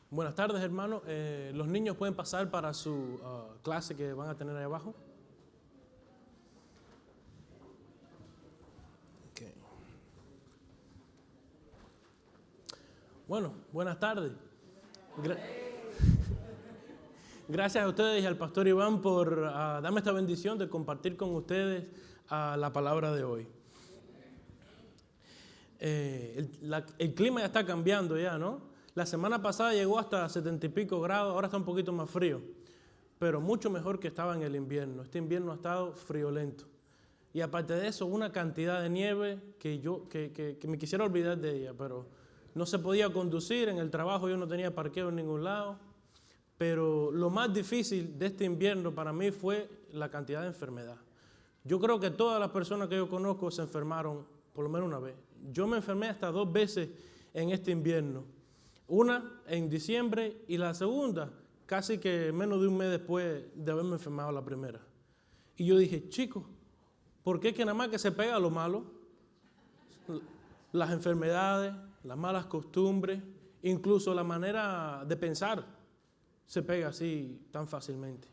Buenas tardes, hermanos. Los niños pueden pasar para su clase que van a tener ahí abajo. Okay. Bueno, buenas tardes. Gracias a ustedes y al pastor Iván por darme esta bendición de compartir con ustedes la palabra de hoy. El clima ya está cambiando ya, ¿no? La semana pasada llegó hasta 70 y pico grados, ahora está un poquito más frío, pero mucho mejor que estaba en el invierno. Este invierno ha estado friolento. Y aparte de eso, una cantidad de nieve que me quisiera olvidar de ella, pero no se podía conducir, en el trabajo yo no tenía parqueo en ningún lado. Pero lo más difícil de este invierno para mí fue la cantidad de enfermedad. Yo creo que todas las personas que yo conozco se enfermaron por lo menos una vez. Yo me enfermé hasta 2 veces en este invierno. Una en diciembre y la segunda casi que menos de un mes después de haberme enfermado la primera. Y yo dije, chicos, ¿por qué es que nada más que se pega lo malo? Las enfermedades, las malas costumbres, incluso la manera de pensar se pega así tan fácilmente.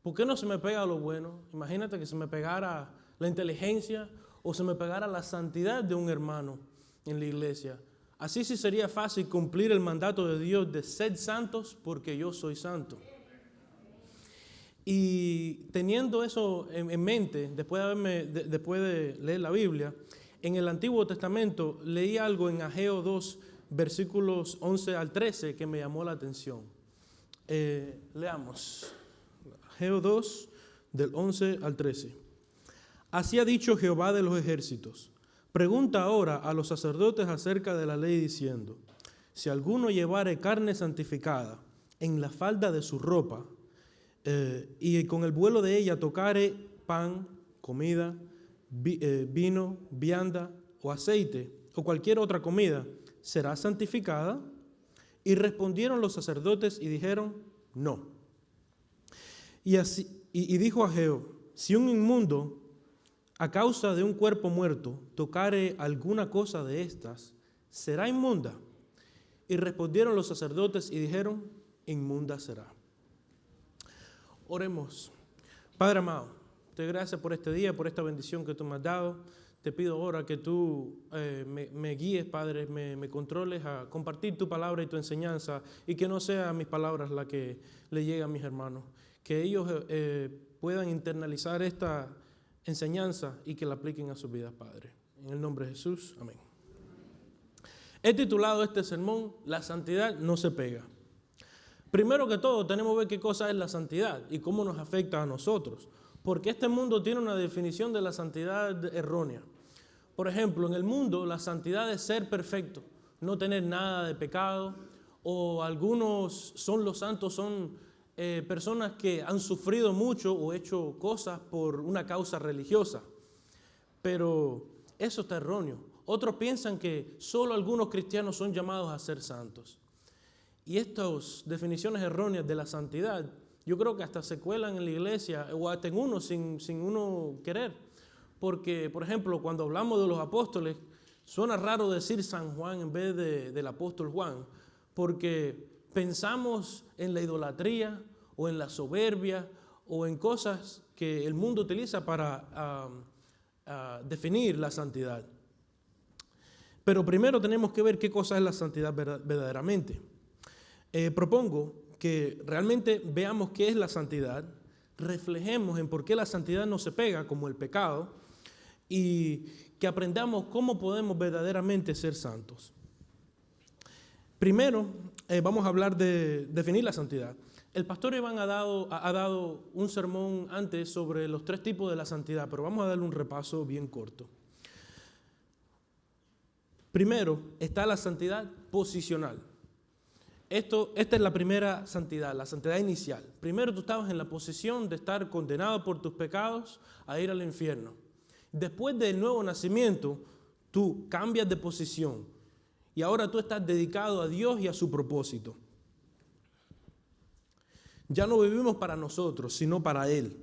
¿Por qué no se me pega lo bueno? Imagínate que se me pegara la inteligencia o se me pegara la santidad de un hermano en la iglesia. Así sí sería fácil cumplir el mandato de Dios de ser santos porque yo soy santo. Y teniendo eso en mente, después de leer la Biblia, en el Antiguo Testamento leí algo en Ageo 2, versículos 11 al 13 que me llamó la atención. Leamos. Ageo 2, del 11 al 13. Así ha dicho Jehová de los ejércitos. Pregunta ahora a los sacerdotes acerca de la ley diciendo, si alguno llevare carne santificada en la falda de su ropa y con el vuelo de ella tocare pan, comida, vino, vianda o aceite o cualquier otra comida, ¿será santificada? Y respondieron los sacerdotes y dijeron, no. Y dijo Ageo, si un inmundo a causa de un cuerpo muerto tocare alguna cosa de estas, ¿será inmunda? Y respondieron los sacerdotes y dijeron, inmunda será. Oremos. Padre amado, te doy gracias por este día, por esta bendición que tú me has dado. Te pido ahora que tú me guíes, Padre, me controles a compartir tu palabra y tu enseñanza y que no sean mis palabras las que le lleguen a mis hermanos. Que ellos puedan internalizar esta enseñanza y que la apliquen a sus vidas, Padre. En el nombre de Jesús, amén. He titulado este sermón, La santidad no se pega. Primero que todo, tenemos que ver qué cosa es la santidad y cómo nos afecta a nosotros. Porque este mundo tiene una definición de la santidad errónea. Por ejemplo, en el mundo la santidad es ser perfecto, no tener nada de pecado, o algunos son los santos, son personas que han sufrido mucho o hecho cosas por una causa religiosa. Pero eso está erróneo. Otros piensan que solo algunos cristianos son llamados a ser santos. Y estas definiciones erróneas de la santidad, yo creo que hasta se cuelan en la iglesia o hasta en uno sin uno querer. Porque, por ejemplo, cuando hablamos de los apóstoles, suena raro decir San Juan en vez del apóstol Juan, porque pensamos en la idolatría o en la soberbia o en cosas que el mundo utiliza para definir la santidad. Pero primero tenemos que ver qué cosa es la santidad verdaderamente. Propongo que realmente veamos qué es la santidad, reflejemos en por qué la santidad no se pega como el pecado y que aprendamos cómo podemos verdaderamente ser santos. Primero, vamos a hablar de definir la santidad. El pastor Iván ha dado un sermón antes sobre los 3 tipos de la santidad, pero vamos a darle un repaso bien corto. Primero está la santidad posicional. Esta es la primera santidad, la santidad inicial. Primero tú estabas en la posición de estar condenado por tus pecados a ir al infierno. Después del nuevo nacimiento, tú cambias de posición y ahora tú estás dedicado a Dios y a su propósito. Ya no vivimos para nosotros, sino para Él.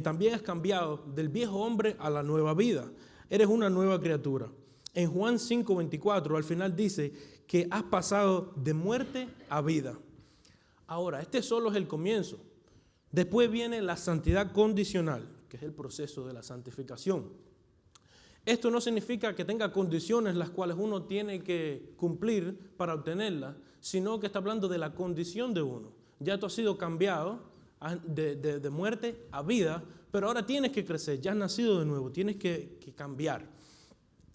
También has cambiado del viejo hombre a la nueva vida. Eres una nueva criatura. En Juan 5:24 al final dice que has pasado de muerte a vida. Ahora, este solo es el comienzo. Después viene la santidad condicional, que es el proceso de la santificación. Esto no significa que tenga condiciones las cuales uno tiene que cumplir para obtenerlas, sino que está hablando de la condición de uno. Ya tú has sido cambiado de muerte a vida, pero ahora tienes que crecer, ya has nacido de nuevo, tienes que cambiar.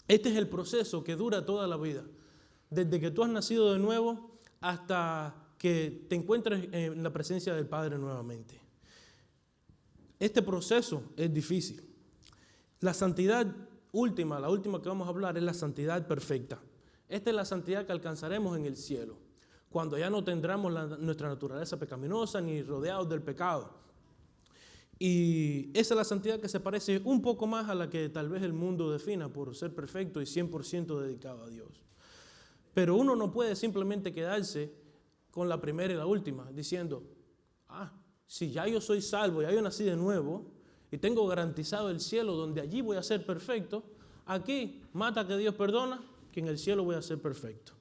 Este es el proceso que dura toda la vida, desde que tú has nacido de nuevo hasta que te encuentres en la presencia del Padre nuevamente. Este proceso es difícil. La santidad última, la última que vamos a hablar, es la santidad perfecta. Esta es la santidad que alcanzaremos en el cielo, cuando ya no tendremos nuestra naturaleza pecaminosa ni rodeados del pecado. Y esa es la santidad que se parece un poco más a la que tal vez el mundo defina por ser perfecto y 100% dedicado a Dios. Pero uno no puede simplemente quedarse con la primera y la última, diciendo, si ya yo soy salvo, ya yo nací de nuevo y tengo garantizado el cielo donde allí voy a ser perfecto, aquí mata que Dios perdona, que en el cielo voy a ser perfecto.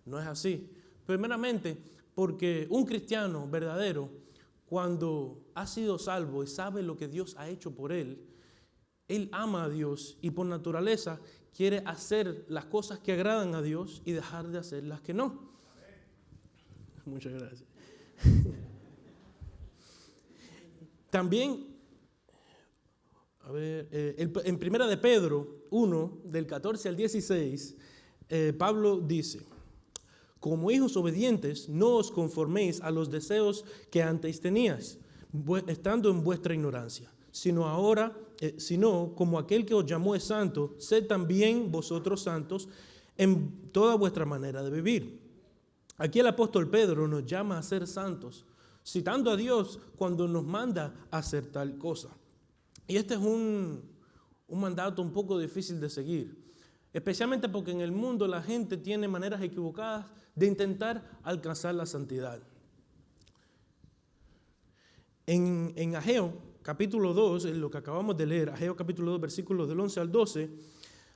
No es así. Primeramente, porque un cristiano verdadero, cuando ha sido salvo y sabe lo que Dios ha hecho por él ama a Dios y por naturaleza quiere hacer las cosas que agradan a Dios y dejar de hacer las que no. Muchas gracias. También, en Primera de Pedro 1, del 14 al 16, Pablo dice, como hijos obedientes, no os conforméis a los deseos que antes teníais, estando en vuestra ignorancia, sino como aquel que os llamó es santo, sed también vosotros santos en toda vuestra manera de vivir. Aquí el apóstol Pedro nos llama a ser santos, citando a Dios cuando nos manda a hacer tal cosa. Y este es un mandato un poco difícil de seguir, especialmente porque en el mundo la gente tiene maneras equivocadas de intentar alcanzar la santidad. En Ageo capítulo 2, en lo que acabamos de leer, Ageo capítulo 2, versículos del 11 al 12,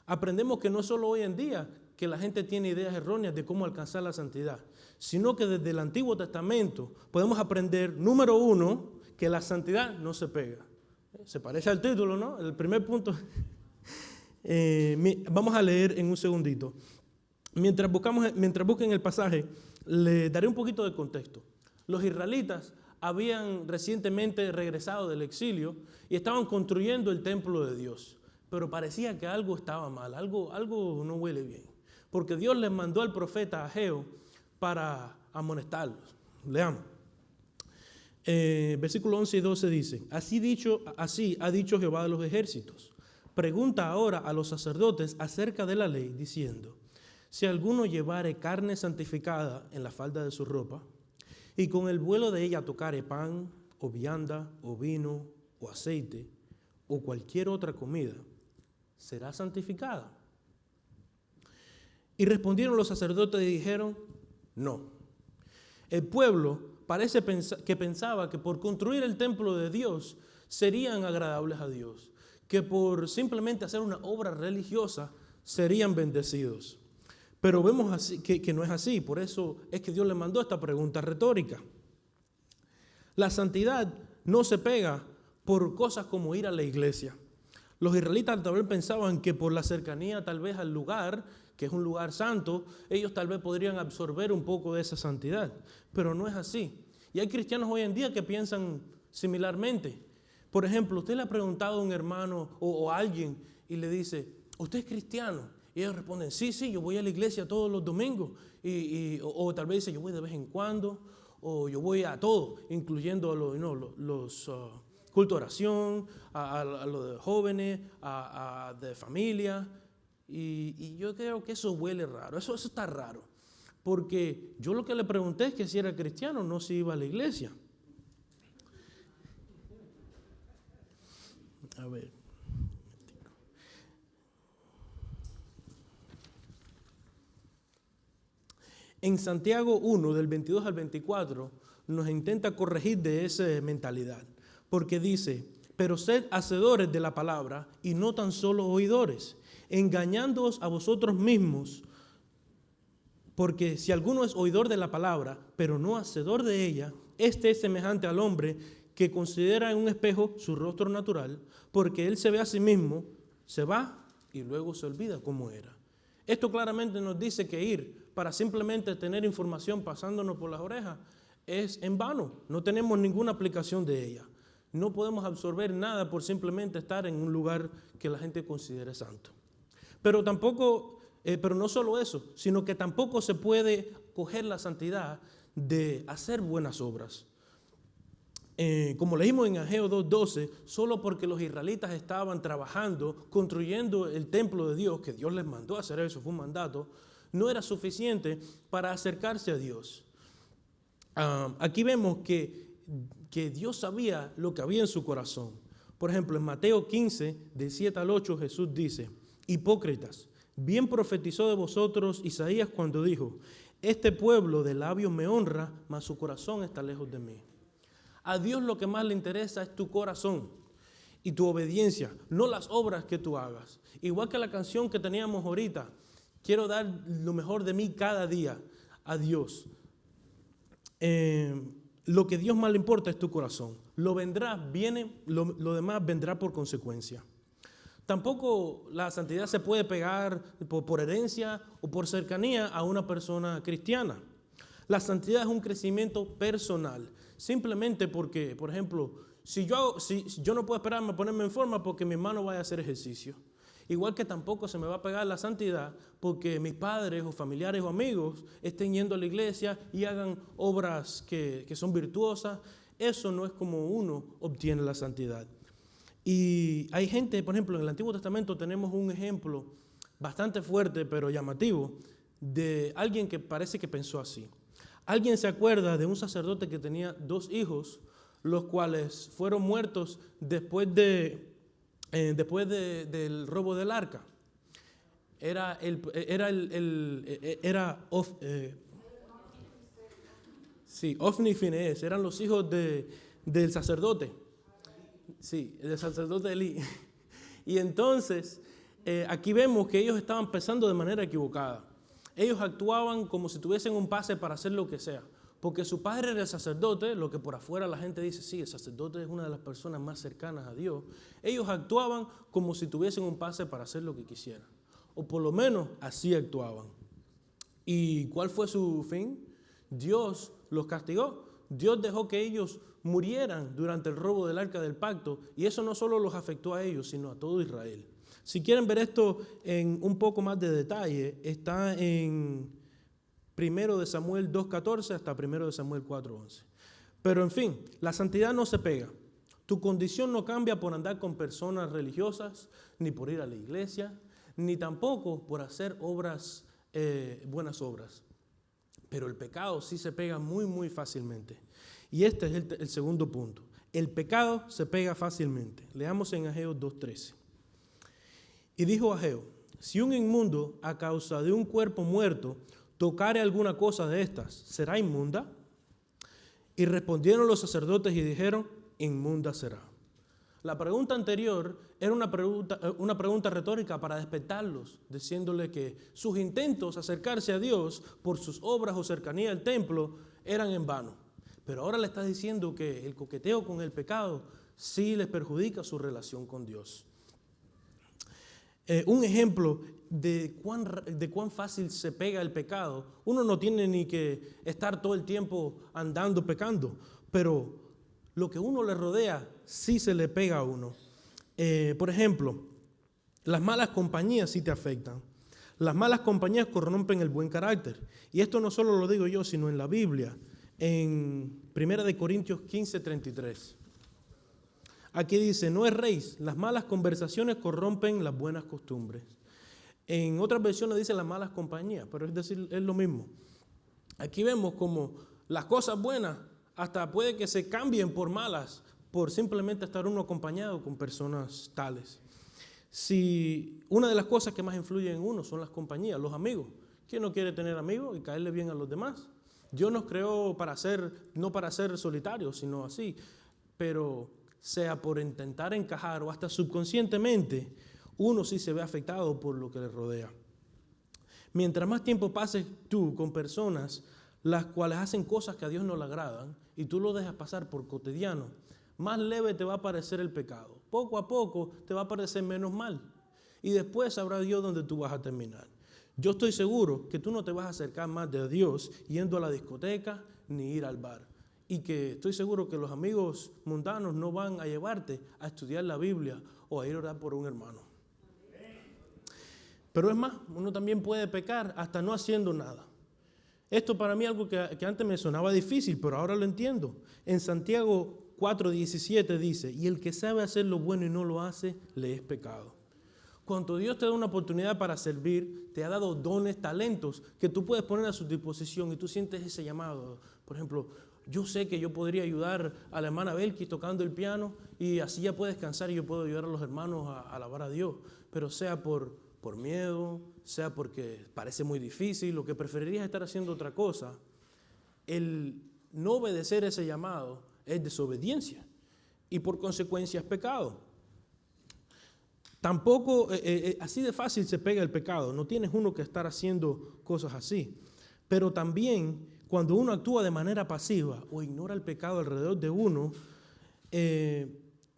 aprendemos que no solo hoy en día que la gente tiene ideas erróneas de cómo alcanzar la santidad, sino que desde el Antiguo Testamento podemos aprender, número uno, que la santidad no se pega. Se parece al título, ¿no? El primer punto. Vamos a leer en un segundito. Mientras busquen el pasaje, le daré un poquito de contexto. Los israelitas habían recientemente regresado del exilio y estaban construyendo el templo de Dios, pero parecía que algo estaba mal, algo no huele bien, porque Dios les mandó al profeta Ageo para amonestarlos. Leamos. Versículos 11 y 12 dice, así ha dicho Jehová de los ejércitos. Pregunta ahora a los sacerdotes acerca de la ley, diciendo, si alguno llevare carne santificada en la falda de su ropa, y con el vuelo de ella tocare pan, o vianda, o vino, o aceite, o cualquier otra comida, será santificada. Y respondieron los sacerdotes y dijeron, no. El pueblo parece que pensaba que por construir el templo de Dios serían agradables a Dios, que por simplemente hacer una obra religiosa serían bendecidos. Pero vemos así, que no es así, por eso es que Dios le mandó esta pregunta retórica. La santidad no se pega por cosas como ir a la iglesia. Los israelitas tal vez pensaban que por la cercanía tal vez al lugar, que es un lugar santo, ellos tal vez podrían absorber un poco de esa santidad, pero no es así. Y hay cristianos hoy en día que piensan similarmente. Por ejemplo, usted le ha preguntado a un hermano o a alguien y le dice, ¿usted es cristiano? Y ellos responden, sí, yo voy a la iglesia todos los domingos. O tal vez dice, yo voy de vez en cuando, o yo voy a todo, incluyendo los cultos de oración, a los de jóvenes, de familia. Y yo creo que eso huele raro, eso está raro. Porque yo lo que le pregunté es que si era cristiano, no si iba a la iglesia. A ver. En Santiago 1, del 22 al 24, nos intenta corregir de esa mentalidad, porque dice, pero sed hacedores de la palabra y no tan solo oidores, engañándoos a vosotros mismos, porque si alguno es oidor de la palabra, pero no hacedor de ella, este es semejante al hombre que considera en un espejo su rostro natural, porque él se ve a sí mismo, se va y luego se olvida cómo era. Esto claramente nos dice que ir para simplemente tener información pasándonos por las orejas es en vano, no tenemos ninguna aplicación de ella. No podemos absorber nada por simplemente estar en un lugar que la gente considere santo. Pero no solo eso, sino que tampoco se puede coger la santidad de hacer buenas obras. Como leímos en Ageo 2:12, solo porque los israelitas estaban trabajando, construyendo el templo de Dios, que Dios les mandó a hacer eso, fue un mandato, no era suficiente para acercarse a Dios. Aquí vemos que Dios sabía lo que había en su corazón. Por ejemplo, en Mateo 15, del 7 al 8, Jesús dice: hipócritas, bien profetizó de vosotros Isaías cuando dijo: este pueblo de labios me honra, mas su corazón está lejos de mí. A Dios lo que más le interesa es tu corazón y tu obediencia, no las obras que tú hagas. Igual que la canción que teníamos ahorita, quiero dar lo mejor de mí cada día a Dios. Lo que a Dios más le importa es tu corazón. Lo demás vendrá por consecuencia. Tampoco la santidad se puede pegar por herencia o por cercanía a una persona cristiana. La santidad es un crecimiento personal. Simplemente porque, por ejemplo, si yo no puedo esperarme a ponerme en forma porque mi hermano vaya a hacer ejercicio. Igual que tampoco se me va a pegar la santidad porque mis padres o familiares o amigos estén yendo a la iglesia y hagan obras que son virtuosas. Eso no es como uno obtiene la santidad. Y hay gente, por ejemplo, en el Antiguo Testamento tenemos un ejemplo bastante fuerte pero llamativo de alguien que parece que pensó así. ¿Alguien se acuerda de un sacerdote que tenía 2 hijos, los cuales fueron muertos después del robo del arca? Ofni y Finees, eran los hijos del sacerdote. Sí, del sacerdote Elí. Y entonces, aquí vemos que ellos estaban pensando de manera equivocada. Ellos actuaban como si tuviesen un pase para hacer lo que sea. Porque su padre era el sacerdote, lo que por afuera la gente dice, sí, el sacerdote es una de las personas más cercanas a Dios. Ellos actuaban como si tuviesen un pase para hacer lo que quisieran. O por lo menos así actuaban. ¿Y cuál fue su fin? Dios los castigó. Dios dejó que ellos murieran durante el robo del arca del pacto. Y eso no solo los afectó a ellos, sino a todo Israel. Si quieren ver esto en un poco más de detalle, está en 1 de Samuel 2:14 hasta 1 de Samuel 4:11. Pero en fin, la santidad no se pega. Tu condición no cambia por andar con personas religiosas, ni por ir a la iglesia, ni tampoco por hacer buenas obras. Pero el pecado sí se pega muy, muy fácilmente. Y este es el segundo punto. El pecado se pega fácilmente. Leamos en Ageo 2:13. Y dijo Ageo: si un inmundo a causa de un cuerpo muerto tocare alguna cosa de estas, ¿será inmunda? Y respondieron los sacerdotes y dijeron: inmunda será. La pregunta anterior era una pregunta retórica para despertarlos, diciéndole que sus intentos de acercarse a Dios por sus obras o cercanía al templo eran en vano. Pero ahora le está diciendo que el coqueteo con el pecado sí les perjudica su relación con Dios. Un ejemplo de cuán fácil se pega el pecado. Uno no tiene ni que estar todo el tiempo andando pecando, pero lo que uno le rodea sí se le pega a uno. Por ejemplo, las malas compañías sí te afectan. Las malas compañías corrompen el buen carácter. Y esto no solo lo digo yo, sino en la Biblia, en 1 de Corintios 15:33. Aquí dice: no erréis, las malas conversaciones corrompen las buenas costumbres. En otras versiones dice las malas compañías, pero es decir, es lo mismo. Aquí vemos como las cosas buenas hasta puede que se cambien por malas, por simplemente estar uno acompañado con personas tales. Si una de las cosas que más influyen en uno son las compañías, los amigos. ¿Quién no quiere tener amigos y caerle bien a los demás? Dios nos creó no para ser solitarios, sino así, pero sea por intentar encajar o hasta subconscientemente, uno sí se ve afectado por lo que le rodea. Mientras más tiempo pases tú con personas las cuales hacen cosas que a Dios no le agradan y tú lo dejas pasar por cotidiano, más leve te va a parecer el pecado. Poco a poco te va a parecer menos mal. Y después sabrá Dios dónde tú vas a terminar. Yo estoy seguro que tú no te vas a acercar más de Dios yendo a la discoteca ni ir al bar. Y que estoy seguro que los amigos mundanos no van a llevarte a estudiar la Biblia o a ir a orar por un hermano. Pero es más, uno también puede pecar hasta no haciendo nada. Esto para mí es algo que antes me sonaba difícil, pero ahora lo entiendo. En Santiago 4:17 dice, y el que sabe hacer lo bueno y no lo hace, le es pecado. Cuando Dios te da una oportunidad para servir, te ha dado dones, talentos que tú puedes poner a su disposición y tú sientes ese llamado. Por ejemplo, yo sé que yo podría ayudar a la hermana Belkis tocando el piano y así ya puede descansar y yo puedo ayudar a los hermanos a alabar a Dios, pero sea por miedo, sea porque parece muy difícil, lo que preferirías estar haciendo otra cosa, el no obedecer ese llamado es desobediencia y por consecuencia es pecado. Tampoco así de fácil se pega el pecado, no tienes uno que estar haciendo cosas así, pero también cuando uno actúa de manera pasiva o ignora el pecado alrededor de uno,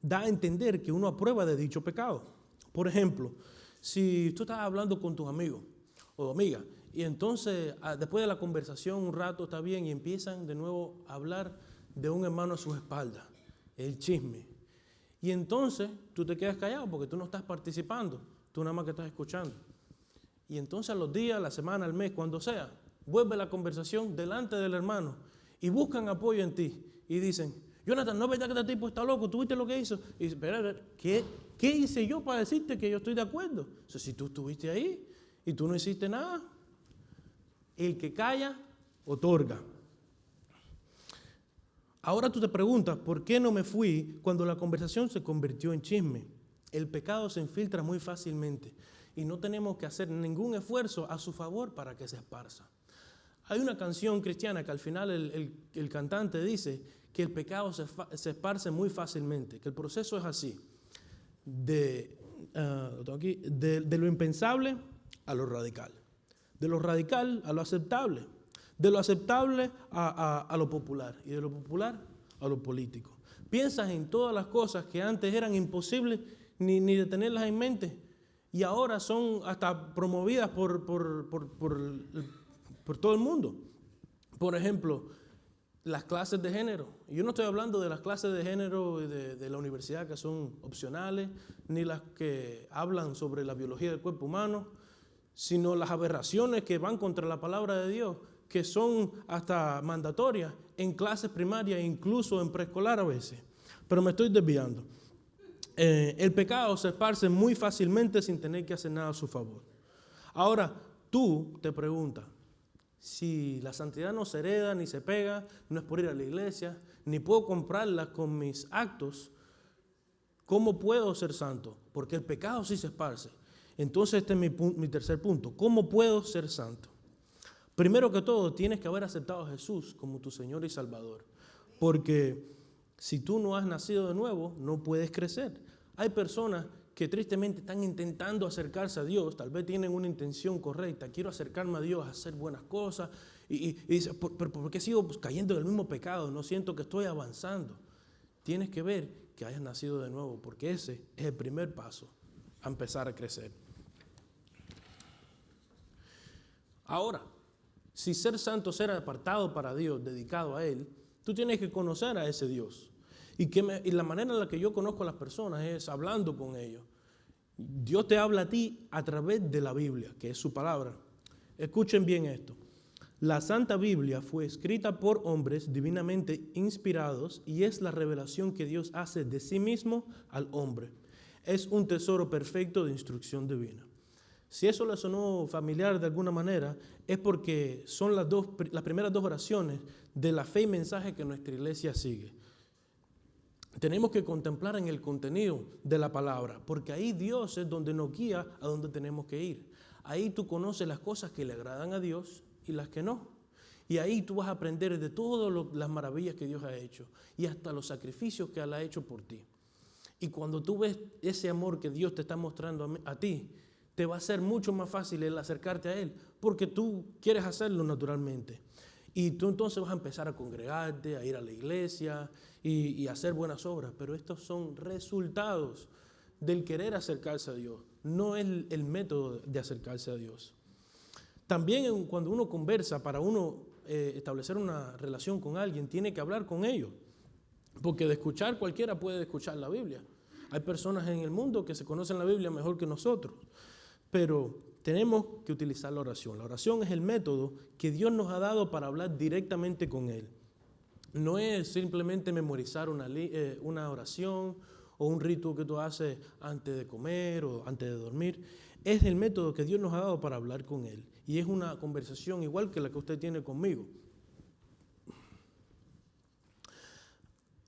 da a entender que uno aprueba de dicho pecado. Por ejemplo, si tú estás hablando con tus amigos o amigas y entonces después de la conversación un rato está bien y empiezan de nuevo a hablar de un hermano a sus espaldas, el chisme. Y entonces tú te quedas callado porque tú no estás participando, tú nada más que estás escuchando. Y entonces a los días, a la semana, al mes, cuando sea, vuelve la conversación delante del hermano y buscan apoyo en ti y dicen, Jonathan, ¿no es verdad que este tipo está loco? ¿Tú viste lo que hizo? Y dice, espera, ¿qué hice yo para decirte que yo estoy de acuerdo? O sea, si tú estuviste ahí y tú no hiciste nada, el que calla, otorga. Ahora tú te preguntas, ¿por qué no me fui cuando la conversación se convirtió en chisme? El pecado se infiltra muy fácilmente y no tenemos que hacer ningún esfuerzo a su favor para que se esparza. Hay una canción cristiana que al final el cantante dice que el pecado se esparce muy fácilmente, que el proceso es así, de lo impensable a lo radical, de lo radical a lo aceptable, de lo aceptable a lo popular y de lo popular a lo político. Piensas en todas las cosas que antes eran imposibles ni de tenerlas en mente y ahora son hasta promovidas por todo el mundo. Por ejemplo, las clases de género. Yo no estoy hablando de las clases de género de la universidad que son opcionales, ni las que hablan sobre la biología del cuerpo humano, sino las aberraciones que van contra la palabra de Dios, que son hasta mandatorias en clases primarias e incluso en preescolar a veces. Pero me estoy desviando. El pecado se esparce muy fácilmente sin tener que hacer nada a su favor. Ahora, tú te preguntas, si la santidad no se hereda ni se pega, no es por ir a la iglesia, ni puedo comprarla con mis actos, ¿cómo puedo ser santo? Porque el pecado sí se esparce. Entonces este es mi tercer punto. ¿Cómo puedo ser santo? Primero que todo, tienes que haber aceptado a Jesús como tu Señor y Salvador. Porque si tú no has nacido de nuevo, no puedes crecer. Hay personas que tristemente están intentando acercarse a Dios, tal vez tienen una intención correcta, quiero acercarme a Dios, a hacer buenas cosas, y dicen, ¿pero por qué sigo cayendo en el mismo pecado? No siento que estoy avanzando. Tienes que ver que hayas nacido de nuevo, porque ese es el primer paso a empezar a crecer. Ahora, si ser santo, ser apartado para Dios, dedicado a Él, tú tienes que conocer a ese Dios. Y la manera en la que yo conozco a las personas es hablando con ellos. Dios te habla a ti a través de la Biblia, que es su palabra. Escuchen bien esto. La Santa Biblia fue escrita por hombres divinamente inspirados y es la revelación que Dios hace de sí mismo al hombre. Es un tesoro perfecto de instrucción divina. Si eso le sonó familiar de alguna manera, es porque son las primeras dos oraciones de la fe y mensaje que nuestra iglesia sigue. Tenemos que contemplar en el contenido de la palabra, porque ahí Dios es donde nos guía a donde tenemos que ir. Ahí tú conoces las cosas que le agradan a Dios y las que no. Y ahí tú vas a aprender de todas las maravillas que Dios ha hecho y hasta los sacrificios que Él ha hecho por ti. Y cuando tú ves ese amor que Dios te está mostrando a ti, te va a ser mucho más fácil el acercarte a Él, porque tú quieres hacerlo naturalmente. Y tú entonces vas a empezar a congregarte, a ir a la iglesia y a hacer buenas obras. Pero estos son resultados del querer acercarse a Dios, no es el método de acercarse a Dios. También cuando uno conversa, para uno establecer una relación con alguien, tiene que hablar con ellos. Porque de escuchar cualquiera puede escuchar la Biblia. Hay personas en el mundo que se conocen la Biblia mejor que nosotros. Pero tenemos que utilizar la oración. La oración es el método que Dios nos ha dado para hablar directamente con Él. No es simplemente memorizar una oración o un rito que tú haces antes de comer o antes de dormir. Es el método que Dios nos ha dado para hablar con Él. Y es una conversación igual que la que usted tiene conmigo.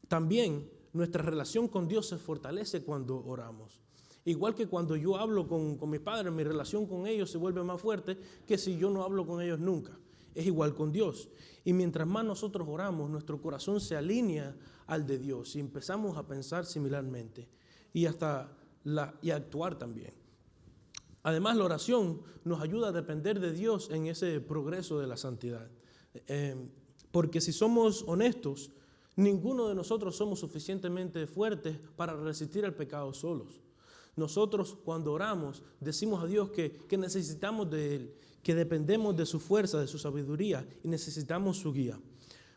También nuestra relación con Dios se fortalece cuando oramos. Igual que cuando yo hablo con mis padres, mi relación con ellos se vuelve más fuerte que si yo no hablo con ellos nunca. Es igual con Dios. Y mientras más nosotros oramos, nuestro corazón se alinea al de Dios y empezamos a pensar similarmente y y a actuar también. Además, la oración nos ayuda a depender de Dios en ese progreso de la santidad. Porque si somos honestos, ninguno de nosotros somos suficientemente fuertes para resistir al pecado solos. Nosotros cuando oramos decimos a Dios que necesitamos de Él, que dependemos de su fuerza, de su sabiduría y necesitamos su guía.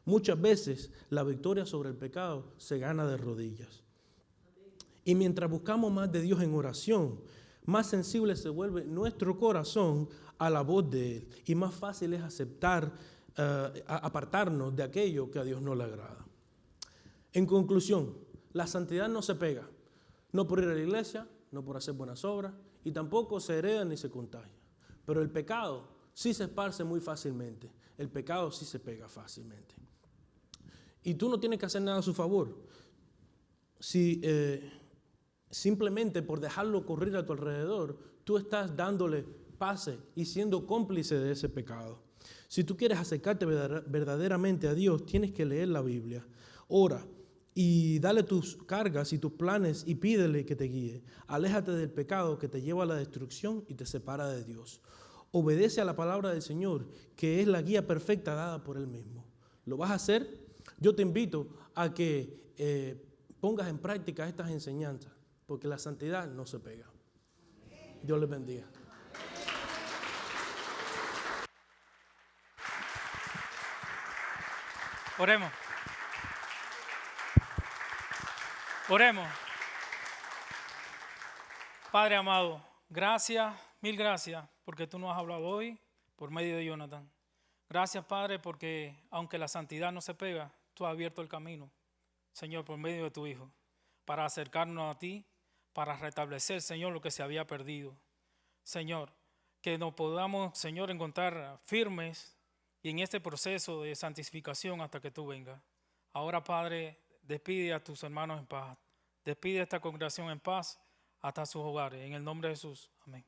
Muchas veces la victoria sobre el pecado se gana de rodillas. Y mientras buscamos más de Dios en oración, más sensible se vuelve nuestro corazón a la voz de Él y más fácil es aceptar, apartarnos de aquello que a Dios no le agrada. En conclusión, la santidad no se pega, no por ir a la iglesia, no por hacer buenas obras y tampoco se hereda ni se contagia. Pero el pecado sí se esparce muy fácilmente, el pecado sí se pega fácilmente. Y tú no tienes que hacer nada a su favor. Si simplemente por dejarlo correr a tu alrededor, tú estás dándole pase y siendo cómplice de ese pecado. Si tú quieres acercarte verdaderamente a Dios, tienes que leer la Biblia. Ora y dale tus cargas y tus planes y pídele que te guíe. Aléjate del pecado que te lleva a la destrucción y te separa de Dios. Obedece a la palabra del Señor, que es la guía perfecta dada por Él mismo. ¿Lo vas a hacer? Yo te invito a que pongas en práctica estas enseñanzas, porque la santidad no se pega. Dios les bendiga. Oremos. Oremos. Padre amado, gracias, mil gracias, porque tú nos has hablado hoy por medio de Jonathan. Gracias, Padre, porque aunque la santidad no se pega, tú has abierto el camino, Señor, por medio de tu Hijo, para acercarnos a ti, para restablecer, Señor, lo que se había perdido. Señor, que nos podamos, Señor, encontrar firmes y en este proceso de santificación hasta que tú vengas. Ahora, Padre, despide a tus hermanos en paz. Despide a esta congregación en paz hasta sus hogares. En el nombre de Jesús. Amén.